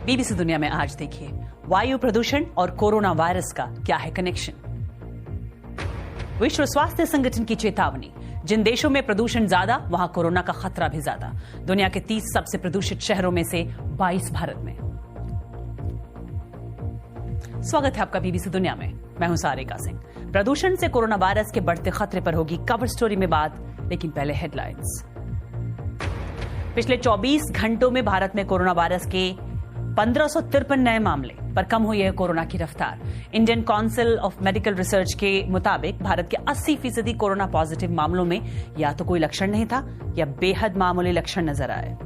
BBC दुनिया में आज देखिए, वायु प्रदूषण और कोरोना वायरस का क्या है कनेक्शन। विश्व स्वास्थ्य संगठन की चेतावनी, जिन देशों में प्रदूषण ज्यादा वहां कोरोना का खतरा भी ज्यादा। दुनिया के 30 सबसे प्रदूषित शहरों में से 22 भारत में। स्वागत है आपका बीबीसी दुनिया में, मैं हूं सारिका सिंह। प्रदूषण से कोरोना वायरस के बढ़ते खतरे पर होगी कवर स्टोरी में बात, लेकिन पहले हेडलाइंस। पिछले 24 घंटों में भारत में कोरोना वायरस के 1553 नए मामले, पर कम हुई है कोरोना की रफ्तार। Indian council of medical research के मुताबिक भारत के 80% कोरोना पॉजिटिव मामलों में या तो कोई लक्षण नहीं था या बेहद मामूली लक्षण नजर आए।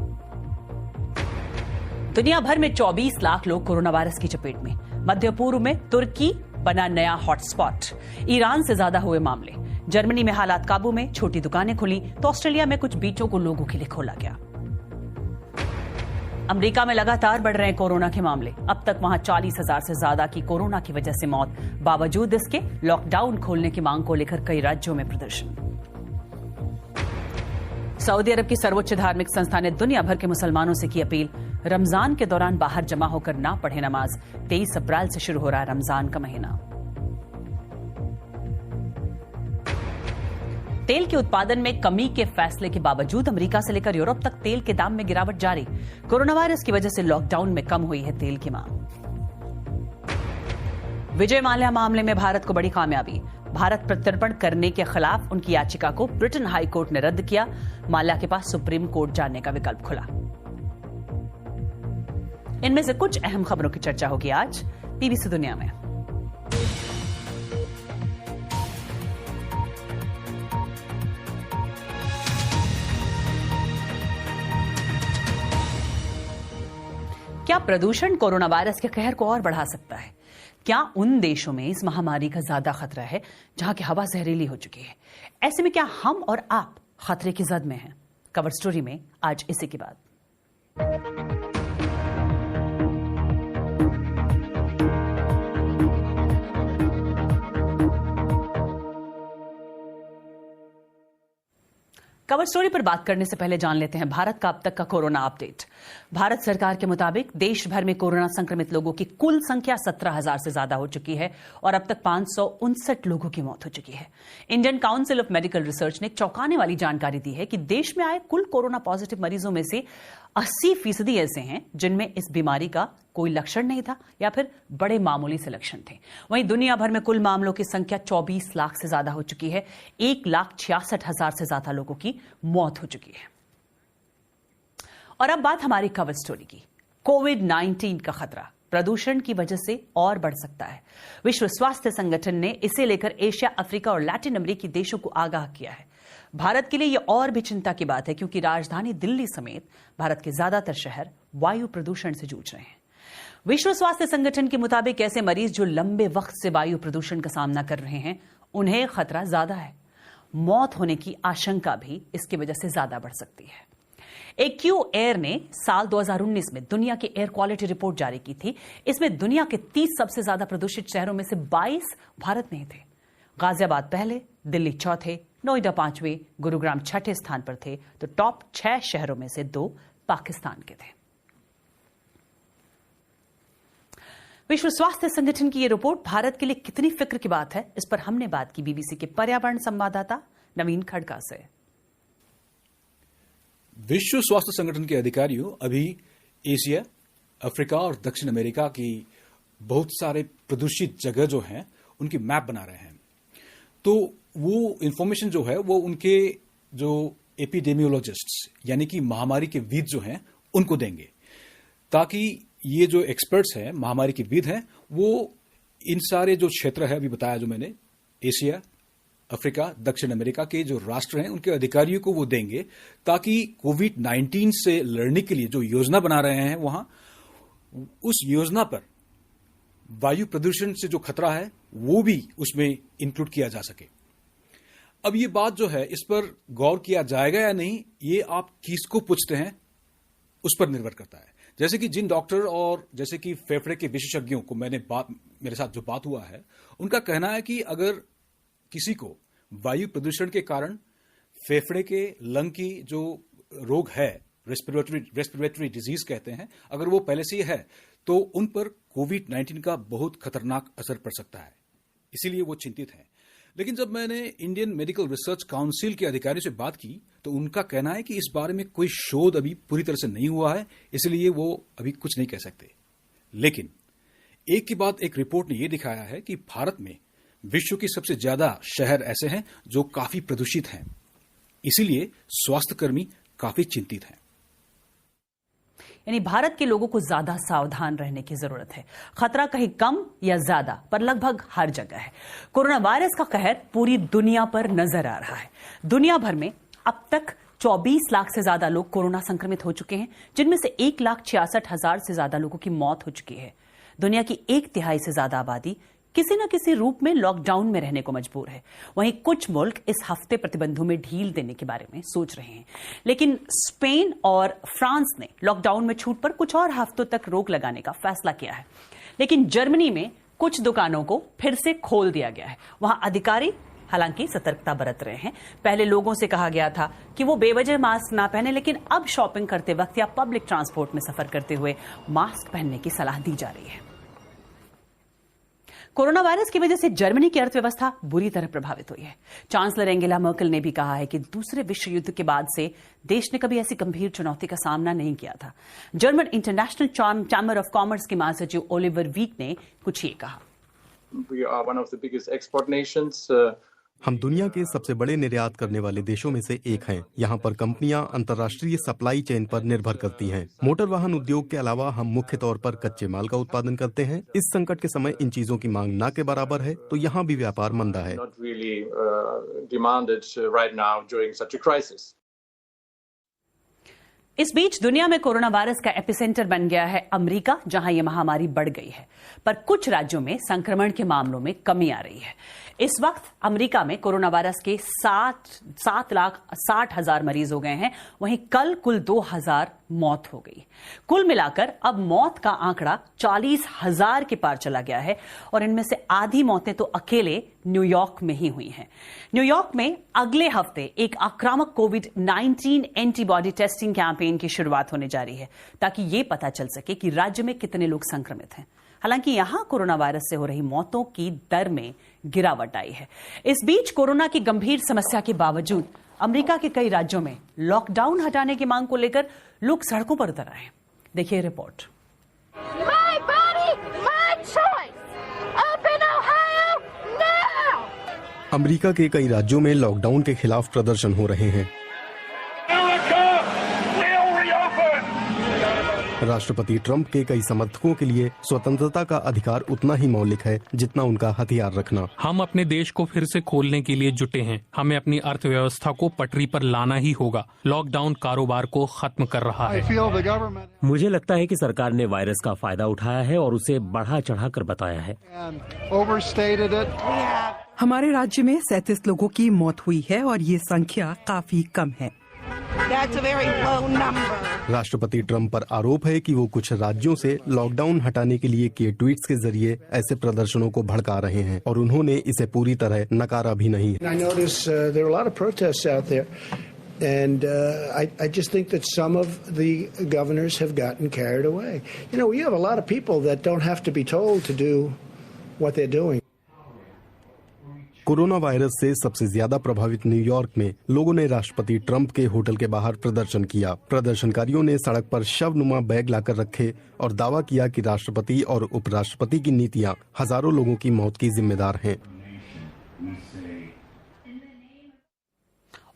दुनिया भर में 24 लाख लोग कोरोना वायरस की चपेट में। मध्य पूर्व में तुर्की बना नया हॉटस्पॉट। ईरान से ज्यादा हुए मामले। जर्मनी में हालात काबू में, छोटी दुकानें खुली तो ऑस्ट्रेलिया में कुछ बीचों को लोगों के लिए खोला गया। अमेरिका में लगातार बढ़ रहे हैं कोरोना के मामले। अब तक वहां 40,000 से ज्यादा की कोरोना की वजह से मौत। बावजूद इसके लॉकडाउन खोलने की मांग को लेकर कई राज्यों में प्रदर्शन। सऊदी अरब की सर्वोच्च धार्मिक संस्था ने दुनिया भर के मुसलमानों से की अपील, रमजान के दौरान बाहर जमा होकर ना पढ़े नमाज। 23 अप्रैल से शुरू हो रहा है रमजान का महीना। तेल के उत्पादन में कमी के फैसले के बावजूद अमेरिका से लेकर यूरोप तक तेल के दाम में गिरावट जारी। कोरोना वायरस की वजह से लॉकडाउन में कम हुई है तेल की मांग। विजय माल्या मामले में भारत को बड़ी कामयाबी। भारत प्रत्यर्पण करने के खिलाफ उनकी याचिका को ब्रिटेन हाई कोर्ट ने रद्द किया। माल्या के पास सुप्रीम कोर्ट जाने का विकल्प खुला। इनमें से कुछ अहम खबरों की चर्चा होगी आज बीबीसी दुनिया में। क्या प्रदूषण कोरोना वायरस के कहर को और बढ़ा सकता है? क्या उन देशों में इस महामारी का ज्यादा खतरा है जहां की हवा जहरीली हो चुकी है? ऐसे में क्या हम और आप खतरे की जद में हैं? कवर स्टोरी में आज इसी की बात। कवर स्टोरी पर बात करने से पहले जान लेते हैं भारत का अब तक का कोरोना अपडेट। भारत सरकार के मुताबिक देश भर में कोरोना संक्रमित लोगों की कुल संख्या 17,000 से ज्यादा हो चुकी है और अब तक 559 लोगों की मौत हो चुकी है। Indian council of medical research ने चौंकाने वाली जानकारी दी है कि देश में आए कुल कोरोना पॉजिटिव मरीजों में से 80% ऐसे हैं जिनमें इस बीमारी का कोई लक्षण नहीं था या फिर बड़े मामूली से लक्षण थे। वहीं दुनिया भर में कुल मामलों की संख्या 24 लाख से ज्यादा हो चुकी है। 1,66,000 से ज्यादा लोगों की मौत हो चुकी है। और अब बात हमारी कवर स्टोरी की। कोविड-19 का खतरा प्रदूषण की वजह से और बढ़ सकता है। विश्व स्वास्थ्य संगठन ने इसे लेकर एशिया, अफ्रीका और लैटिन अमेरिकी देशों को आगाह किया है। भारत के लिए यह और भी चिंता की बात है क्योंकि राजधानी दिल्ली समेत भारत के ज्यादातर शहर वायु प्रदूषण से जूझ रहे हैं। विश्व स्वास्थ्य संगठन के मुताबिक ऐसे मरीज जो लंबे वक्त से वायु प्रदूषण का सामना कर रहे हैं, उन्हें खतरा ज्यादा है। मौत होने की आशंका भी इसकी वजह से ज्यादा बढ़ सकती है। एक्यू एयर ने साल 2019 में दुनिया की एयर क्वालिटी रिपोर्ट जारी की थी। इसमें दुनिया के 30 सबसे ज्यादा प्रदूषित शहरों में से 22 भारत में थे। गाजियाबाद पहले, दिल्ली चौथे, नोएडा 5वें, गुरुग्राम 6ठे स्थान पर थे, तो टॉप 6 शहरों में से 2 पाकिस्तान के थे। विश्व स्वास्थ्य संगठन की यह रिपोर्ट भारत के लिए कितनी फिक्र की बात है, इस पर हमने बात की बीबीसी के पर्यावरण संवाददाता नवीन खड़का से। विश्व स्वास्थ्य संगठन के अधिकारियों अभी एशिया, अफ्रीका और दक्षिण अमेरिका की बहुत सारे प्रदूषित जगह जो हैं उनकी मैप बना रहे हैं। तो वो इंफॉर्मेशन जो है वो उनके जो एपिडेमियोलॉजिस्ट्स यानी कि महामारी के विद जो हैं उनको देंगे, ताकि ये जो एक्सपर्ट्स हैं, महामारी के विद हैं, वो इन सारे जो क्षेत्र है अभी बताया जो मैंने, एशिया, अफ्रीका, दक्षिण अमेरिका के जो राष्ट्र हैं उनके अधिकारियों को वो देंगे, ताकि कोविड-19 से लड़ने के लिए जो योजना बना रहे हैं वहां, उस योजना पर वायु प्रदूषण से जो खतरा है वो भी उसमें इंक्लूड किया जा सके। अब ये बात जो है इस पर गौर किया जाएगा या नहीं, ये आप किसको पूछते हैं उस पर निर्भर करता है। जैसे कि जिन डॉक्टर और जैसे कि फेफड़े के विशेषज्ञों को मेरे साथ जो बात हुआ है, उनका कहना है कि अगर किसी को वायु प्रदूषण के कारण फेफड़े के लंग की जो रोग है, रेस्पिरेटरी डिजीज कहते हैं, अगर वो पहले से ही है तो उन पर कोविड-19 का बहुत खतरनाक असर पड़ सकता है, इसीलिए वो चिंतित हैं। लेकिन जब मैंने इंडियन मेडिकल रिसर्च काउंसिल के अधिकारियों से बात की तो उनका कहना है कि इस बारे में कोई शोध अभी पूरी तरह से नहीं हुआ है, इसलिए वो अभी कुछ नहीं कह सकते। लेकिन एक के बाद एक रिपोर्ट ने यह दिखाया है कि भारत में विश्व की सबसे ज्यादा शहर ऐसे हैं जो काफी प्रदूषित हैं, इसीलिए स्वास्थ्यकर्मी काफी चिंतित हैं। यानी भारत के लोगों को ज्यादा सावधान रहने की जरूरत है। खतरा कहीं कम या ज्यादा पर लगभग हर जगह है। कोरोना वायरस का कहर पूरी दुनिया पर नजर आ रहा है। दुनिया भर में अब तक 24 लाख से ज्यादा लोग कोरोना संक्रमित हो चुके हैं, जिनमें से 1,66,000 से ज्यादा लोगों की मौत हो चुकी है। दुनिया की 1/3 से ज्यादा आबादी किसी न किसी रूप में लॉकडाउन में रहने को मजबूर है। वहीं कुछ मुल्क इस हफ्ते प्रतिबंधों में ढील देने के बारे में सोच रहे हैं, लेकिन स्पेन और फ्रांस ने लॉकडाउन में छूट पर कुछ और हफ्तों तक रोक लगाने का फैसला किया है। लेकिन जर्मनी में कुछ दुकानों को फिर से खोल दिया गया है। वहां अधिकारी हालांकि सतर्कता बरत रहे हैं। पहले लोगों से कहा गया था कि वो बेवजह मास्क ना पहने, लेकिन अब शॉपिंग करते वक्त या पब्लिक ट्रांसपोर्ट में सफर करते हुए मास्क पहनने की सलाह दी जा रही है। कोरोना वायरस की वजह से जर्मनी की अर्थव्यवस्था बुरी तरह प्रभावित हुई है। चांसलर एंगेला मर्केल ने भी कहा है कि दूसरे विश्व युद्ध के बाद से देश ने कभी ऐसी गंभीर चुनौती का सामना नहीं किया था। German international chamber of commerce के महासचिव ओलिवर वीक ने कुछ ये कहा। We are one of the biggest export nations. हम दुनिया के सबसे बड़े निर्यात करने वाले देशों में से एक हैं। यहाँ पर कंपनियां अंतर्राष्ट्रीय सप्लाई चेन पर निर्भर करती हैं। मोटर वाहन उद्योग के अलावा हम मुख्य तौर पर कच्चे माल का उत्पादन करते हैं। इस संकट के समय इन चीजों की मांग ना के बराबर है, तो यहाँ भी व्यापार मंदा है। Not really demanded right now during such a crisis. इस बीच दुनिया में कोरोना वायरस का एपिसेंटर बन गया है अमेरिका, जहां यह महामारी बढ़ गई है, पर कुछ राज्यों में संक्रमण के मामलों में कमी आ रही है। इस वक्त अमेरिका में कोरोना वायरस के 7,60,000 मरीज हो गए हैं। वहीं कल कुल 2,000 मौत हो गई। कुल मिलाकर अब मौत का आंकड़ा 40,000 के पार चला गया है और इनमें से आधी मौतें तो अकेले न्यूयॉर्क में ही हुई हैं। न्यूयॉर्क में अगले हफ्ते एक आक्रामक कोविड-19 एंटीबॉडी टेस्टिंग कैंपेन की शुरुआत होने जा रही है, ताकि ये पता चल सके कि राज्य में कितने लोग संक्रमित हैं। हालांकि यहां कोरोना वायरस से हो रही मौतों की दर में गिरावट आई है। इस बीच कोरोना की गंभीर समस्या के बावजूद अमेरिका के कई राज्यों में लॉकडाउन हटाने की मांग को लेकर लोग सड़कों पर उतर आए हैं। देखिए report. My body, my choice. Open Ohio now. America के कई राज्यों में लॉकडाउन के खिलाफ प्रदर्शन हो रहे हैं। राष्ट्रपति ट्रंप के कई समर्थकों के लिए स्वतंत्रता का अधिकार उतना ही मौलिक है जितना उनका हथियार रखना। हम अपने देश को फिर से खोलने के लिए जुटे हैं। हमें अपनी अर्थव्यवस्था को पटरी पर लाना ही होगा। लॉकडाउन कारोबार को खत्म कर रहा है। मुझे लगता है कि सरकार ने वायरस का फायदा उठाया है और उसे बढ़ा चढ़ा कर बताया है। हमारे राज्य में 37 लोगों की मौत हुई है और ये संख्या काफी कम है। राष्ट्रपति ट्रंप पर आरोप है कि वो कुछ राज्यों से लॉकडाउन हटाने के लिए किए ट्वीट्स के जरिए ऐसे प्रदर्शनों को भड़का रहे हैं और उन्होंने इसे पूरी तरह नकारा भी नहीं है। And I just think that some of the governors have gotten carried away. You know, we have a lot of people that don't have to be told to do what they're doing. Corona virus से सबसे ज्यादा प्रभावित New York में लोगों ने राष्ट्रपति Trump के hotel के बाहर प्रदर्शन किया। प्रदर्शनकारियों ने सड़क पर शवनुमा बैग लाकर रखे और दावा किया कि राष्ट्रपति और उपराष्ट्रपति की नीतियां हजारों लोगों की मौत की जिम्मेदार हैं।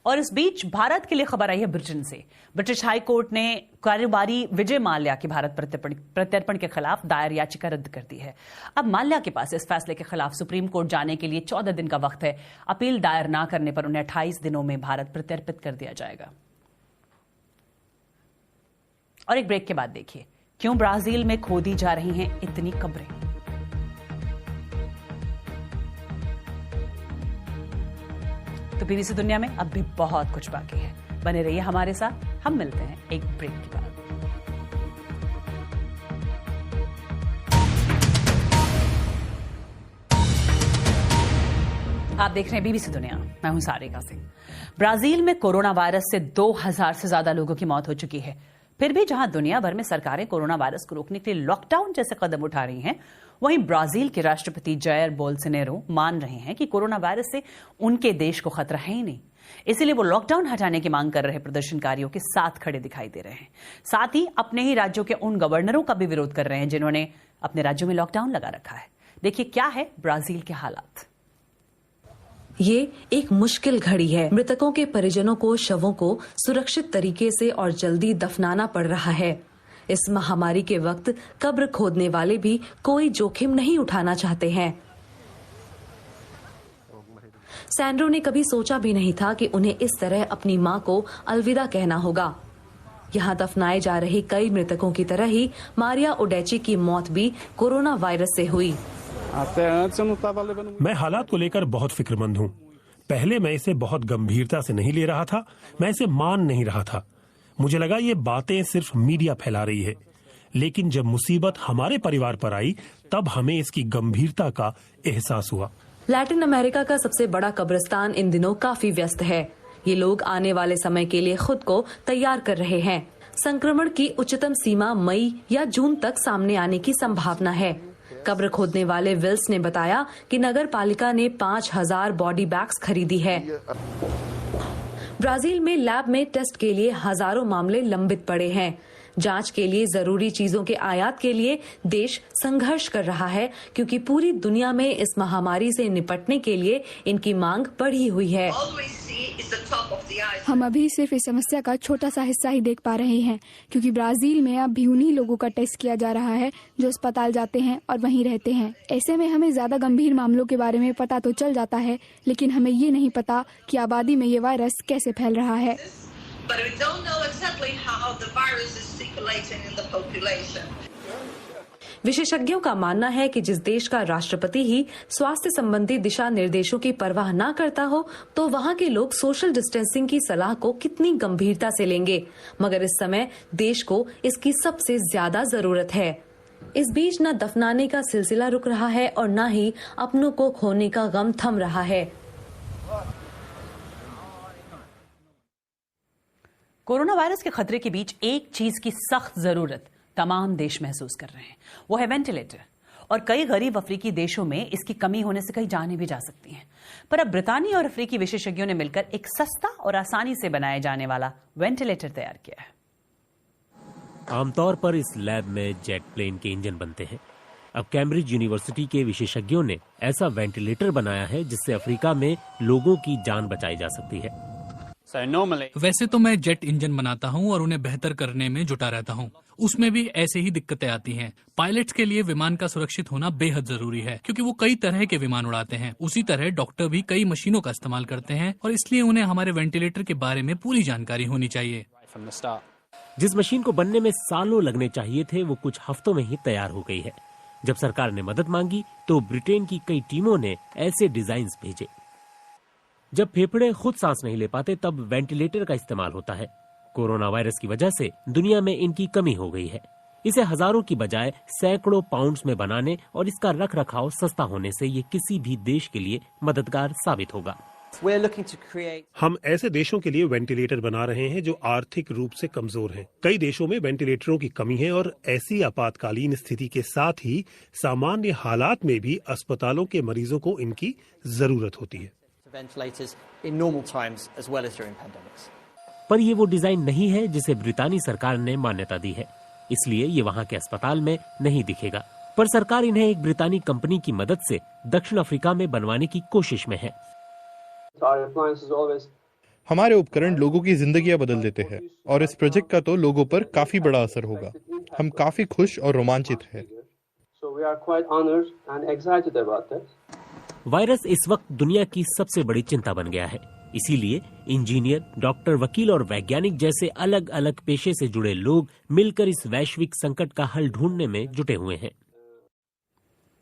और इस बीच भारत के लिए खबर आई है ब्रिटेन से। ब्रिटिश हाई कोर्ट ने कारोबारी विजय माल्या की भारत प्रत्यर्पण के खिलाफ दायर याचिका रद्द कर दी है। अब माल्या के पास इस फैसले के खिलाफ सुप्रीम कोर्ट जाने के लिए 14 दिन का वक्त है। अपील दायर न करने पर उन्हें 28 दिनों में भारत प्रत्यर्पित कर दिया जाएगा। और एक ब्रेक के बाद देखिए क्यों ब्राजील में खोदी जा रही हैं इतनी कब्रें। तो बीबीसी दुनिया में अब भी बहुत कुछ बाकी है। बने रहिए हमारे साथ। हम मिलते हैं एक ब्रेक के बाद। आप देख रहे हैं बीबीसी दुनिया, मैं हूं सारिका सिंह। ब्राजील में कोरोना वायरस से 2000 से ज्यादा लोगों की मौत हो चुकी है। फिर भी जहां दुनिया भर में सरकारें कोरोना वायरस को रोकने के लिए लॉकडाउन जैसे कदम उठा रही हैं, वहीं ब्राजील के राष्ट्रपति जायर बोल्सोनारो मान रहे हैं कि कोरोना वायरस से उनके देश को खतरा है ही नहीं। इसीलिए वो लॉकडाउन हटाने की मांग कर रहे प्रदर्शनकारियों के साथ खड़े दिखाई दे रहे हैं। साथ ही अपने ही राज्यों के उन गवर्नरों का भी विरोध कर रहे हैं जिन्होंने अपने राज्यों में लॉकडाउन लगा रखा है। देखिए क्या है ब्राजील के हालात। ये एक मुश्किल घड़ी है। मृतकों के परिजनों को शवों को सुरक्षित तरीके से और जल्दी दफनाना पड़ रहा है। इस महामारी के वक्त कब्र खोदने वाले भी कोई जोखिम नहीं उठाना चाहते हैं। सैंड्रो ने कभी सोचा भी नहीं था कि उन्हें इस तरह अपनी मां को अलविदा कहना होगा। यहाँ दफनाए जा रहे कई मृतकों की तरह ही मारिया ओडेची की मौत भी कोरोना वायरस से हुई। मैं हालात को लेकर बहुत फिक्रमंद हूँ। पहले मैं इसे बहुत गंभीरता से नहीं ले रहा था, मैं इसे मान नहीं रहा था। मुझे लगा ये बातें सिर्फ मीडिया फैला रही है, लेकिन जब मुसीबत हमारे परिवार पर आई तब हमें इसकी गंभीरता का एहसास हुआ। लैटिन अमेरिका का सबसे बड़ा कब्रिस्तान इन दिनों काफी व्यस्त है। ये लोग आने वाले समय के लिए खुद को तैयार कर रहे हैं। संक्रमण की उच्चतम सीमा मई या जून तक सामने आने की संभावना है। कब्र खोदने वाले विल्स ने बताया कि नगर पालिका ने 5000 बॉडी बैग्स खरीदी है। ब्राजील में लैब में टेस्ट के लिए हजारों मामले लंबित पड़े हैं। जांच के लिए जरूरी चीजों के आयात के लिए देश संघर्ष कर रहा है, क्योंकि पूरी दुनिया में इस महामारी से निपटने के लिए इनकी मांग बढ़ी हुई है। हम अभी सिर्फ इस समस्या का छोटा सा हिस्सा ही देख पा रहे हैं, क्योंकि ब्राजील में अब भी उन्हीं लोगों का टेस्ट किया जा रहा है जो अस्पताल जाते हैं और वहीं रहते हैं। ऐसे में हमें ज्यादा गंभीर मामलों के बारे में पता तो चल जाता है, लेकिन हमें ये नहीं पता कि आबादी में ये वायरस कैसे फैल रहा है। विशेषज्ञों का मानना है कि जिस देश का राष्ट्रपति ही स्वास्थ्य संबंधी दिशा निर्देशों की परवाह न करता हो, तो वहाँ के लोग सोशल डिस्टेंसिंग की सलाह को कितनी गंभीरता से लेंगे। मगर इस समय देश को इसकी सबसे ज्यादा जरूरत है। इस बीच न दफनाने का सिलसिला रुक रहा है और न ही अपनों को खोने का गम थम रहा है। कोरोना वायरस के खतरे के बीच एक चीज की सख्त जरूरत तमाम देश महसूस कर रहे हैं, वो है वेंटिलेटर। और कई गरीब अफ्रीकी देशों में इसकी कमी होने से कई जानें भी जा सकती हैं। पर अब ब्रितानिया और अफ्रीकी विशेषज्ञों ने मिलकर एक सस्ता और आसानी से बनाए जाने वाला वेंटिलेटर तैयार किया है। आमतौर पर इस लैब में जेट प्लेन के इंजन बनते हैं। अब कैम्ब्रिज यूनिवर्सिटी के विशेषज्ञों ने ऐसा वेंटिलेटर बनाया है जिससे अफ्रीका में लोगों की जान बचाई जा सकती है। वैसे तो मैं जेट इंजन बनाता हूं और उन्हें बेहतर करने में जुटा रहता हूं। उसमें भी ऐसे ही दिक्कतें आती हैं। पायलट्स के लिए विमान का सुरक्षित होना बेहद जरूरी है, क्योंकि वो कई तरह के विमान उड़ाते हैं। उसी तरह डॉक्टर भी कई मशीनों का इस्तेमाल करते हैं और इसलिए उन्हें हमारे वेंटिलेटर के बारे में पूरी जानकारी होनी चाहिए। जिस मशीन को बनने में सालों लगने चाहिए थे, वो कुछ हफ्तों में ही तैयार हो गई है। जब सरकार ने मदद मांगी तो ब्रिटेन की कई टीमों ने ऐसे डिजाइन भेजे। जब फेफड़े खुद सांस नहीं ले पाते तब वेंटिलेटर का इस्तेमाल होता है। कोरोना वायरस की वजह से दुनिया में इनकी कमी हो गई है। इसे हजारों की बजाय सैकड़ों पाउंड्स में बनाने और इसका रखरखाव सस्ता होने से ये किसी भी देश के लिए मददगार साबित होगा। हम ऐसे देशों के लिए वेंटिलेटर बना रहे हैं जो आर्थिक रूप से कमजोर हैं। कई देशों में वेंटिलेटरों की कमी है और ऐसी आपातकालीन स्थिति के साथ ही सामान्य हालात में भी अस्पतालों के मरीजों को इनकी जरूरत होती है। पर ये वो डिजाइन नहीं है जिसे ब्रितानी सरकार ने मान्यता दी है, इसलिए ये वहाँ के अस्पताल में नहीं दिखेगा। पर सरकार इन्हें एक ब्रितानी कंपनी की मदद से दक्षिण अफ्रीका में बनवाने की कोशिश में है। हमारे उपकरण लोगों की जिंदगियां बदल देते हैं और इस प्रोजेक्ट का तो लोगों पर काफी बड़ा असर होगा। हम काफी खुश और रोमांचित हैं। वायरस इस वक्त दुनिया की सबसे बड़ी चिंता बन गया है। इसीलिए इंजीनियर, डॉक्टर, वकील और वैज्ञानिक जैसे अलग अलग पेशे से जुड़े लोग मिलकर इस वैश्विक संकट का हल ढूंढने में जुटे हुए हैं।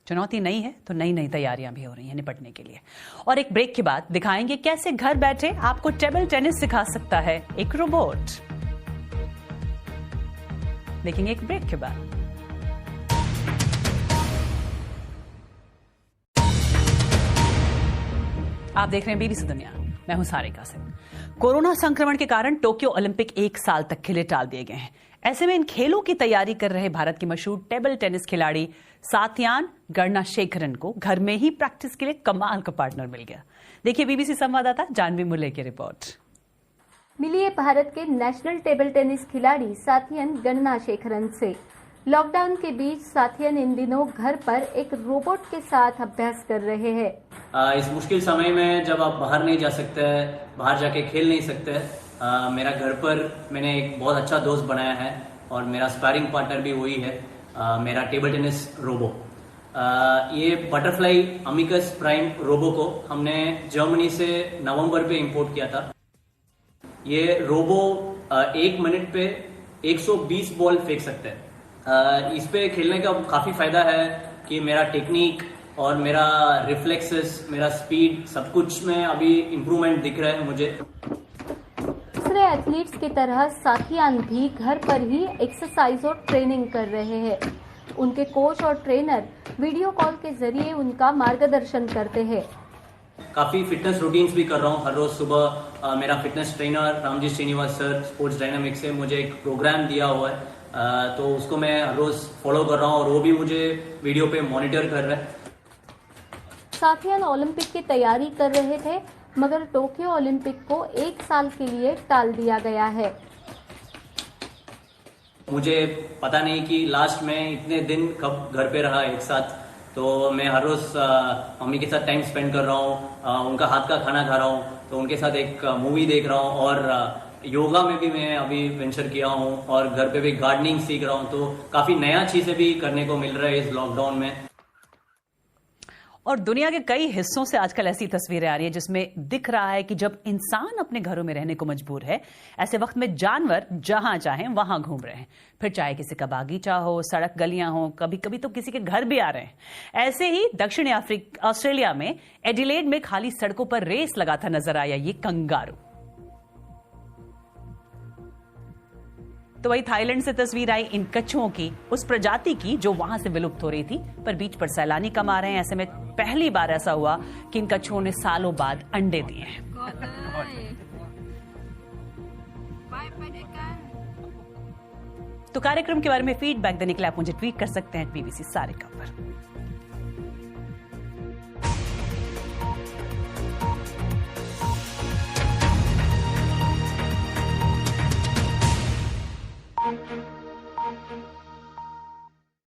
चुनौती नई है तो नई नई तैयारियां भी हो रही हैं निपटने के लिए। और एक ब्रेक के बाद दिखाएंगे कैसे घर बैठे आपको टेबल टेनिस सिखा सकता है एक रोबोट। देखेंगे एक ब्रेक के बाद। आप देख रहे हैं बीबीसी दुनिया, मैं हूं सारिका सिंह। कोरोना संक्रमण के कारण टोक्यो ओलंपिक 1 साल तक के लिए टाल दिए गए हैं। ऐसे में इन खेलों की तैयारी कर रहे भारत के मशहूर टेबल टेनिस खिलाड़ी साथियान गणनाशेखरन को घर में ही प्रैक्टिस के लिए कमाल का पार्टनर मिल गया। देखिए बीबीसी संवाददाता जानवी मुल्ले की रिपोर्ट। मिली है भारत के नेशनल टेबल टेनिस खिलाड़ी साथियन गणनाशेखरन से। लॉकडाउन के बीच साथियन इन दिनों घर पर एक रोबोट के साथ अभ्यास कर रहे हैं। इस मुश्किल समय में जब आप बाहर नहीं जा सकते, बाहर जाके खेल नहीं सकते, मेरा घर पर मैंने एक बहुत अच्छा दोस्त बनाया है और मेरा स्पारिंग पार्टनर भी वही है, मेरा टेबल टेनिस रोबो। ये बटरफ्लाई अमिकस प्राइम रोबो को हमने जर्मनी से नवंबर पे इंपोर्ट किया था। ये रोबो 1 मिनट पे 120 बॉल फेंक सकते हैं। इस पे खेलने का काफी फायदा है कि मेरा टेक्निक और मेरा रिफ्लेक्सेस, मेरा स्पीड, सब कुछ में अभी इम्प्रूवमेंट दिख रहा है मुझे। दूसरे एथलीट्स की तरह साथियान भी घर पर ही एक्सरसाइज और ट्रेनिंग कर रहे हैं। उनके कोच और ट्रेनर वीडियो कॉल के जरिए उनका मार्गदर्शन करते हैं। काफी फिटनेस रूटीन्स भी कर रहा हूँ। हर रोज सुबह मेरा fitness trainer Ramji Srinivas sir Sports Dynamics से मुझे एक प्रोग्राम दिया हुआ है, तो उसको मैं हर रोज फॉलो कर रहा हूँ और वो भी मुझे वीडियो पे मॉनिटर कर रहा है। साथियान ओलंपिक की तैयारी कर रहे थे, मगर टोक्यो ओलंपिक को 1 साल के लिए टाल दिया गया है। मुझे पता नहीं कि लास्ट में इतने दिन कब घर पे रहा एक साथ, तो मैं हर रोज मम्मी के साथ टाइम स्पेंड कर रहा हूँ, उनका हाथ का खाना खा रहा हूँ, तो उनके साथ एक मूवी देख रहा हूँ और योगा में भी मैं अभी वेंचर किया हूँ और घर पे भी गार्डनिंग सीख रहा हूँ। तो काफी नया चीजें भी करने को मिल रहा है इस लॉकडाउन में। और दुनिया के कई हिस्सों से आजकल ऐसी तस्वीरें आ रही है जिसमें दिख रहा है कि जब इंसान अपने घरों में रहने को मजबूर है, ऐसे वक्त में जानवर जहां चाहें वहां घूम रहे हैं। फिर चाहे किसी का बागीचा हो, सड़क गलियां हो, कभी कभी तो किसी के घर भी आ रहे हैं। ऐसे ही दक्षिण ऑस्ट्रेलिया में एडिलेड में खाली सड़कों पर रेस लगाता नजर आया ये कंगारू। तो वही थाईलैंड से तस्वीर आई इन कछुओं की, उस प्रजाति की जो वहां से विलुप्त हो रही थी, पर बीच पर सैलानी कम आ रहे हैं। ऐसे में पहली बार ऐसा हुआ कि इन कछुओं ने सालों बाद अंडे दिए हैं। तो कार्यक्रम के बारे में फीडबैक देने के लिए आप मुझे ट्वीट कर सकते हैं बीबीसी सारिका पर।